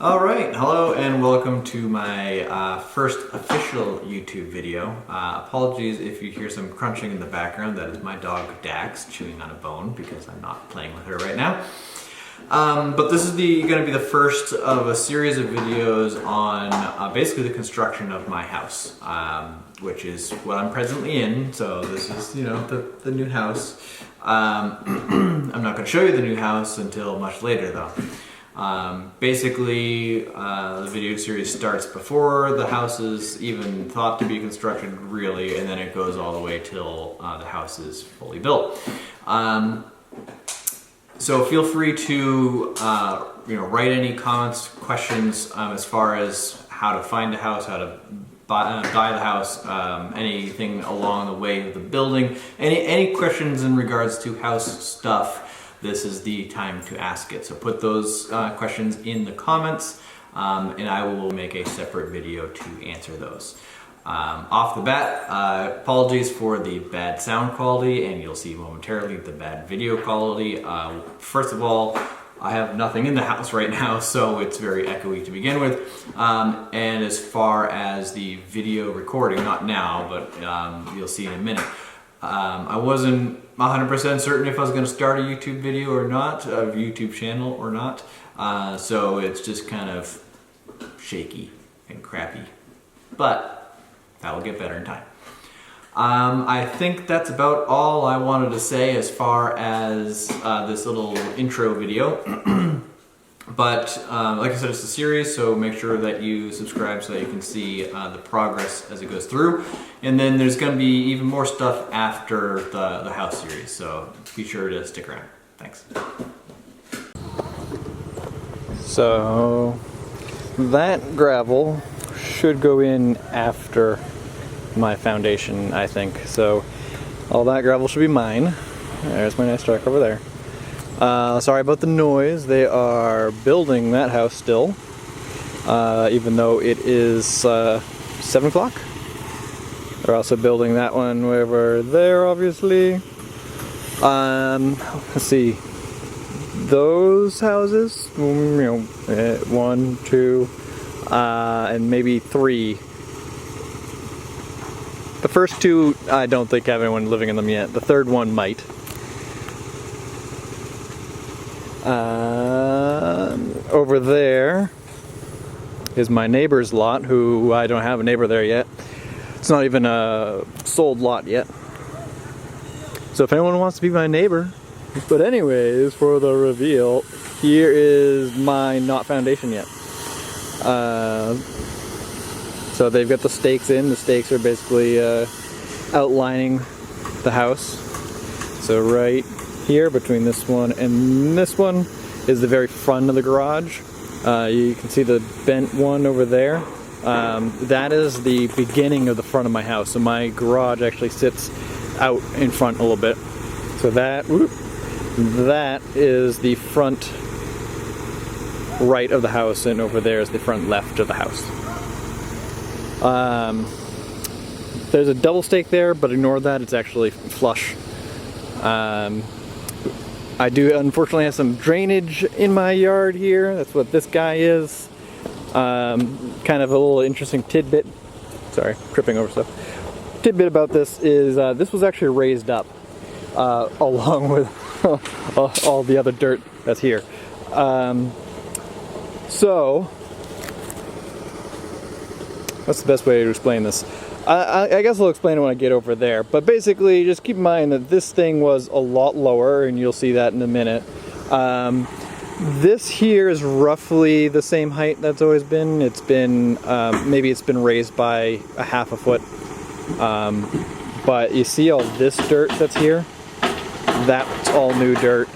Alright, hello and welcome to my first official YouTube video. Apologies if you hear some crunching in the background. That is my dog Dax chewing on a bone because I'm not playing with her right now. But this is going to be the first of a series of videos on basically the construction of my house, which is what I'm presently in. So this is, the new house. I'm not going to show you the new house until much later though. Basically, the video series starts before the house is even thought to be constructed, really, and then it goes all the way till the house is fully built. So feel free to write any comments, questions as far as how to find a house, how to buy the house, anything along the way of the building, any questions in regards to house stuff. This is the time to ask it. So put those questions in the comments and I will make a separate video to answer those. Off the bat, apologies for the bad sound quality, and you'll see momentarily the bad video quality. First of all, I have nothing in the house right now, so it's very echoey to begin with. And as far as the video recording, not now, but you'll see in a minute, I wasn't 100% certain if I was going to start a YouTube video or not, a YouTube channel or not. So it's just kind of shaky and crappy, but that will get better in time. I think that's about all I wanted to say as far as this little intro video. But like I said, it's a series, so make sure that you subscribe so that you can see the progress as it goes through. And then there's going to be even more stuff after the house series, so be sure to stick around. Thanks. So that gravel should go in after my foundation, I think. So all that gravel should be mine. There's my nice truck over there. Sorry about the noise. They are building that house still, even though it is 7 o'clock. They're also building that one over there, obviously. Let's see. Those houses, 1, 2, and maybe 3. The first 2, I don't think have anyone living in them yet. The third one might. Over there is my neighbor's lot, who I don't have a neighbor there yet. It's not even a sold lot yet. So if anyone wants to be my neighbor. But anyways, for the reveal, here is my not foundation yet. So they've got the stakes in. The stakes are basically outlining the house. So right here between this one and this one is the very front of the garage. You can see the bent one over there. That is the beginning of the front of my house. So my garage actually sits out in front a little bit. So that is the front right of the house, and over there is the front left of the house. There's a double stake there, but ignore that, it's actually flush. I do unfortunately have some drainage in my yard here. That's what this guy is. Kind of a little interesting tidbit. Sorry, tripping over stuff. Tidbit about this is this was actually raised up along with all the other dirt that's here. So, what's the best way to explain this? I guess I'll explain it when I get over there, but basically just keep in mind that this thing was a lot lower, and you'll see that in a minute. This here is roughly the same height that's always been. It's been, maybe it's been raised by a half a foot. But you see all this dirt that's here? That's all new dirt.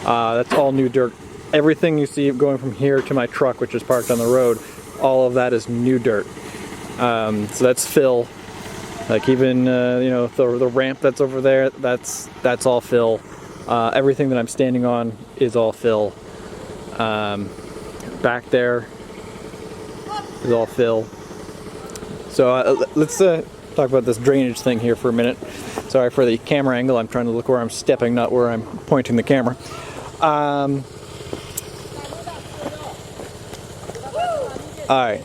That's all new dirt. Everything you see going from here to my truck, which is parked on the road, all of that is new dirt. So that's fill. Like even the ramp that's over there, that's all fill. Everything that I'm standing on is all fill. Back there is all fill. So let's talk about this drainage thing here for a minute. Sorry for the camera angle. I'm trying to look where I'm stepping, not where I'm pointing the camera. Alright,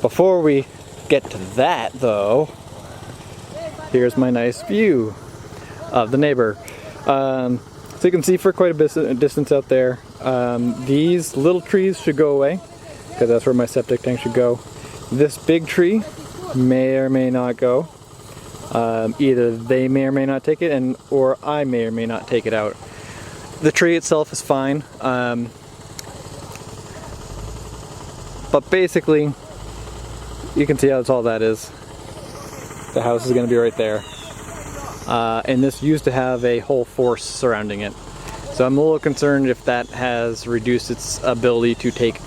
before we get to that though, here's my nice view of the neighbor. So you can see for quite a distance out there. These little trees should go away, because that's where my septic tank should go. This big tree may or may not go. Either they may or may not take it, or I may or may not take it out. The tree itself is fine. But basically, you can see how tall that is. The house is going to be right there. And this used to have a whole force surrounding it. So I'm a little concerned if that has reduced its ability to take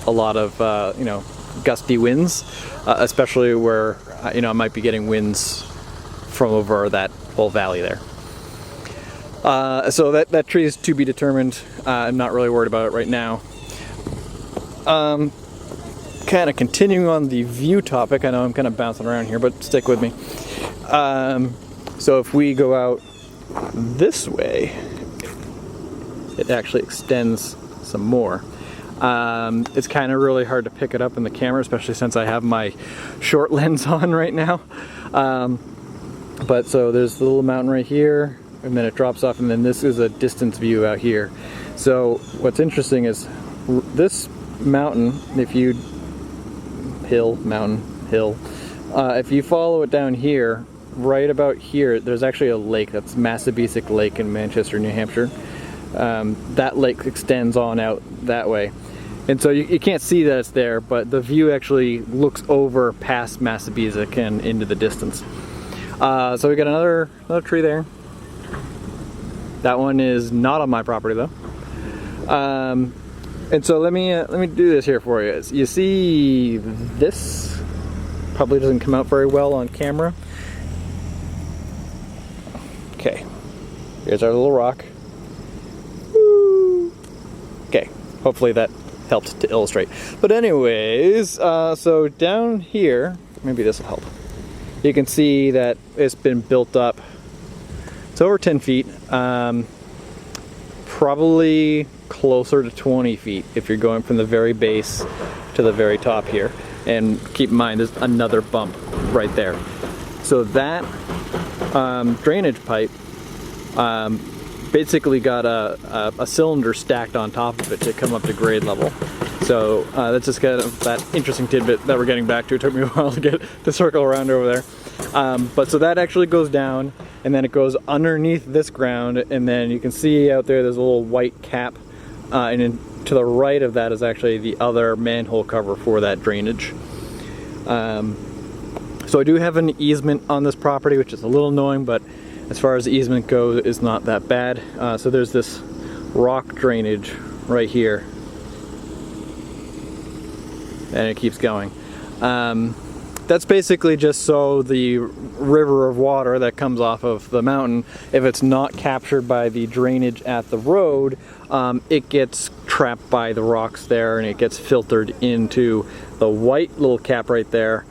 a lot of, gusty winds, especially where, I might be getting winds from over that whole valley there. So that tree is to be determined. I'm not really worried about it right now. Kind of continuing on the view topic, I know I'm kind of bouncing around here, but stick with me. So if we go out this way, it actually extends some more. It's kind of really hard to pick it up in the camera, especially since I have my short lens on right now. But so there's the little mountain right here, and then it drops off, and then this is a distance view out here. So what's interesting is this mountain, if you if you follow it down here, right about here, there's actually a lake. That's Massabesic Lake in Manchester, New Hampshire. That lake extends on out that way. And so you can't see that it's there, but the view actually looks over past Massabesic and into the distance. So we got another tree there. That one is not on my property though. And so let me do this here for you. You see this? Probably doesn't come out very well on camera. Okay, here's our little rock. Woo. Okay, hopefully that helped to illustrate. But anyways, so down here, maybe this will help. You can see that it's been built up. It's over 10 feet. Probably closer to 20 feet if you're going from the very base to the very top here. And keep in mind, there's another bump right there. So that drainage pipe basically got a cylinder stacked on top of it to come up to grade level. So that's just kind of that interesting tidbit that we're getting back to. It took me a while to get to circle around over there. But so that actually goes down, and then it goes underneath this ground, and then you can see out there's a little white cap, and then to the right of that is actually the other manhole cover for that drainage. So I do have an easement on this property, which is a little annoying, but as far as the easement goes, it's not that bad. So there's this rock drainage right here, and it keeps going. That's basically just so the river of water that comes off of the mountain, if it's not captured by the drainage at the road, it gets trapped by the rocks there, and it gets filtered into the white little cap right there,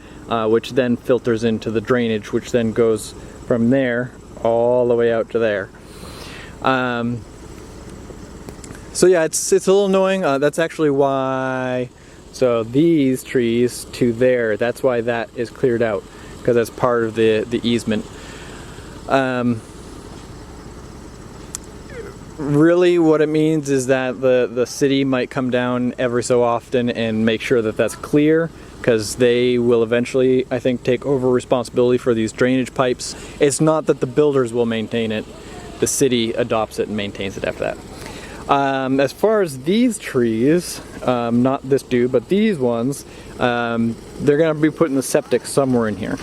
which then filters into the drainage, which then goes from there all the way out to there. So yeah, it's a little annoying. That's actually why. So these trees to there, that's why that is cleared out, because that's part of the easement. Really what it means is that the city might come down every so often and make sure that that's clear, because they will eventually, I think, take over responsibility for these drainage pipes. It's not that the builders will maintain it, the city adopts it and maintains it after that. As far as these trees, not this dude, but these ones, they're going to be putting the septic somewhere in here.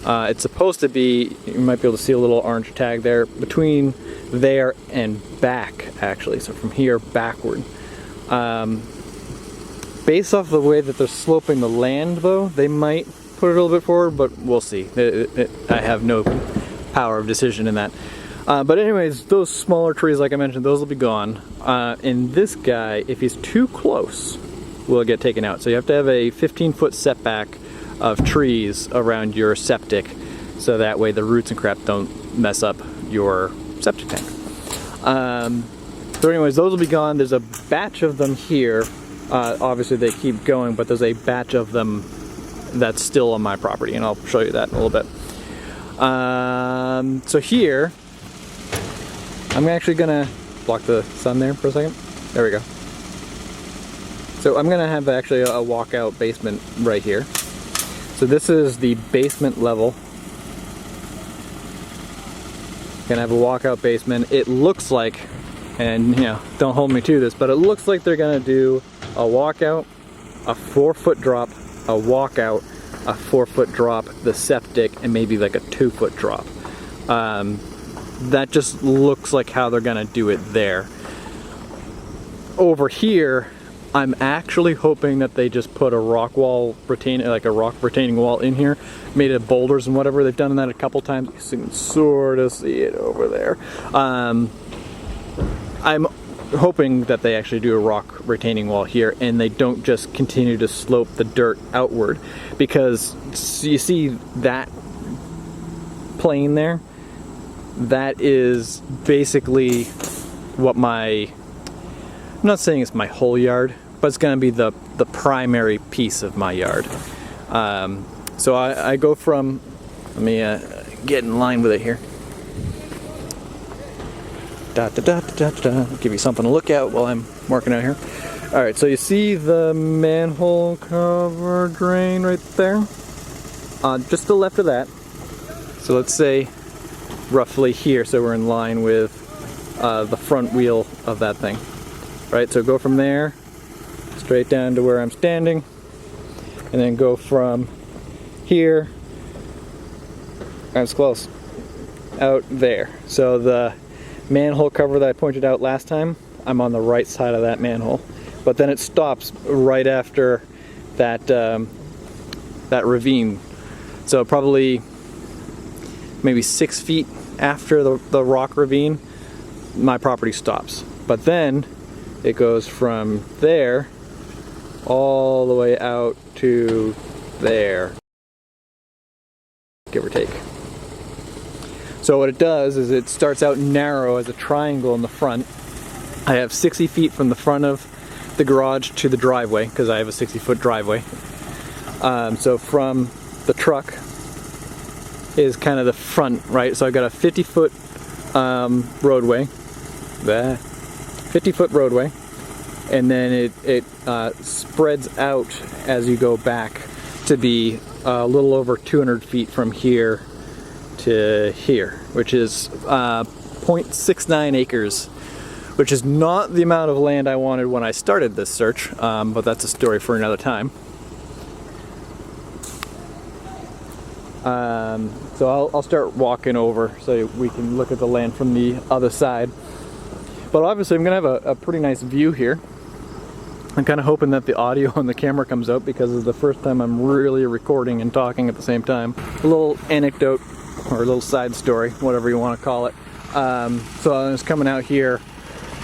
It's supposed to be, you might be able to see a little orange tag there, between there and back, actually, so from here backward. Based off the way that they're sloping the land, though, they might put it a little bit forward, but we'll see. I have no power of decision in that. But anyways, those smaller trees, like I mentioned, those will be gone. And this guy, if he's too close, will get taken out. So you have to have a 15-foot setback of trees around your septic, so that way the roots and crap don't mess up your septic tank. So anyways, those will be gone. There's a batch of them here. Obviously they keep going, but there's a batch of them that's still on my property, and I'll show you that in a little bit. So here, I'm actually gonna block the sun there for a second. There we go. So I'm gonna have actually a walkout basement right here. So this is the basement level. Gonna have a walkout basement. It looks like, and you know, don't hold me to this, but it looks like they're gonna do a walkout, a 4-foot drop, a walkout, a 4-foot drop, the septic, and maybe like a 2-foot drop. That just looks like how they're gonna do it there. Over here, I'm actually hoping that they just put a rock wall like a rock retaining wall in here, made of boulders and whatever. They've done that a couple times. You can sort of see it over there. I'm hoping that they actually do a rock retaining wall here and they don't just continue to slope the dirt outward, because you see that plane there? That is basically what I'm not saying it's my whole yard, but it's going to be the primary piece of my yard. So I go from, let me get in line with it here. Give you something to look at while I'm working out here. Alright, so you see the manhole cover drain right there? Just to the left of that. So let's say roughly here, so we're in line with the front wheel of that thing. Right, so go from there straight down to where I'm standing, and then go from here, that's close, out there. So the manhole cover that I pointed out last time, I'm on the right side of that manhole, but then it stops right after that that ravine. So probably maybe 6 feet after the rock ravine, my property stops. But then it goes from there all the way out to there, give or take. So what it does is it starts out narrow as a triangle in the front. I have 60 feet from the front of the garage to the driveway, because I have a 60-foot driveway. So from the truck is kind of the front, right? So I've got a 50-foot roadway, 50-foot roadway, and then it spreads out as you go back to be a little over 200 feet from here to here, which is 0.69 acres, which is not the amount of land I wanted when I started this search, but that's a story for another time. So I'll start walking over so we can look at the land from the other side. But obviously I'm going to have a pretty nice view here. I'm kind of hoping that the audio on the camera comes out, because it's the first time I'm really recording and talking at the same time. A little anecdote, or a little side story, whatever you want to call it. So I was coming out here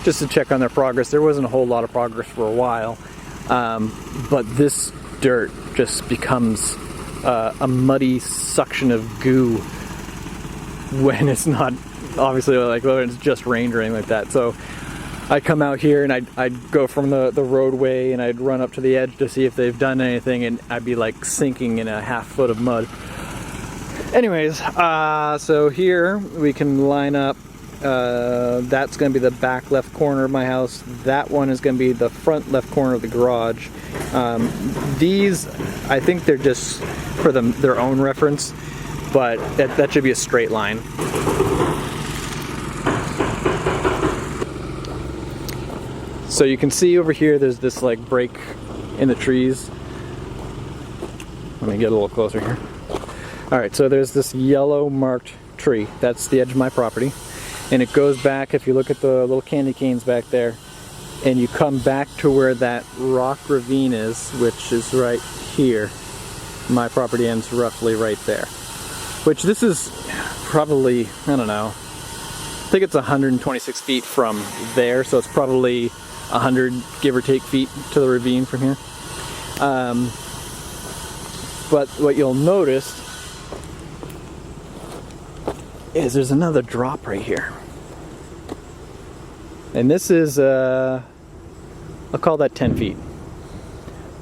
just to check on their progress. There wasn't a whole lot of progress for a while, but this dirt just becomes a muddy suction of goo when it's not, obviously, like when it's just rained or anything like that. So I come out here and I'd go from the roadway and I'd run up to the edge to see if they've done anything, and I'd be like sinking in a half foot of mud. Anyways, so here we can line up. That's going to be the back left corner of my house. That one is going to be the front left corner of the garage. These, I think they're just for their own reference, but that should be a straight line. So you can see over here there's this like break in the trees. Let me get a little closer here. Alright, so there's this yellow marked tree. That's the edge of my property. And it goes back, if you look at the little candy canes back there, and you come back to where that rock ravine is, which is right here. My property ends roughly right there. Which this is probably, I don't know, I think it's 126 feet from there, so it's probably 100, give or take, feet to the ravine from here. But what you'll notice is there's another drop right here. And this is, I'll call that 10 feet.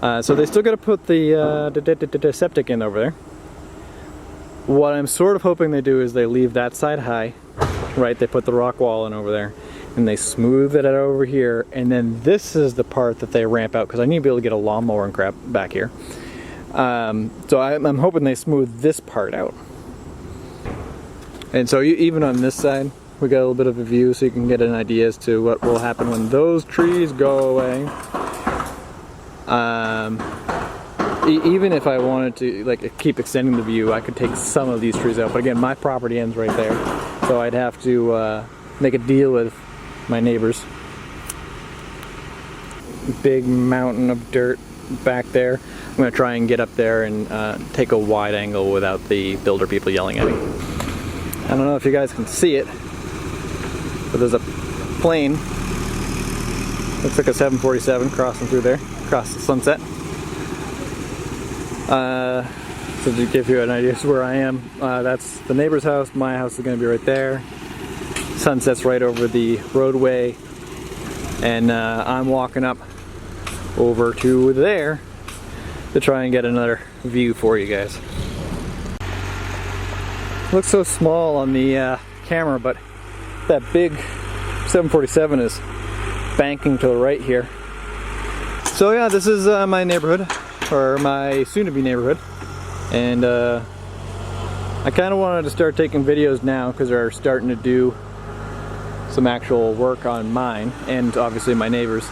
So they still got to put the septic in over there. What I'm sort of hoping they do is they leave that side high, right? They put the rock wall in over there, and they smooth it out over here, and then this is the part that they ramp out, because I need to be able to get a lawnmower and crap back here. So I'm hoping they smooth this part out. And so even on this side, we got a little bit of a view, so you can get an idea as to what will happen when those trees go away. Even if I wanted to like keep extending the view, I could take some of these trees out. But again, my property ends right there, so I'd have to make a deal with my neighbors. Big mountain of dirt back there. I'm going to try and get up there and take a wide angle without the builder people yelling at me. I don't know if you guys can see it, but there's a plane. Looks like a 747 crossing through there, across the sunset. So to give you an idea of where I am, that's the neighbor's house. My house is going to be right there. Sunset's right over the roadway, and I'm walking up over to there to try and get another view for you guys. Looks so small on the camera, but that big 747 is banking to the right here. So yeah, this is my neighborhood, or my soon-to-be neighborhood, and I kind of wanted to start taking videos now because they're starting to do some actual work on mine and obviously my neighbors.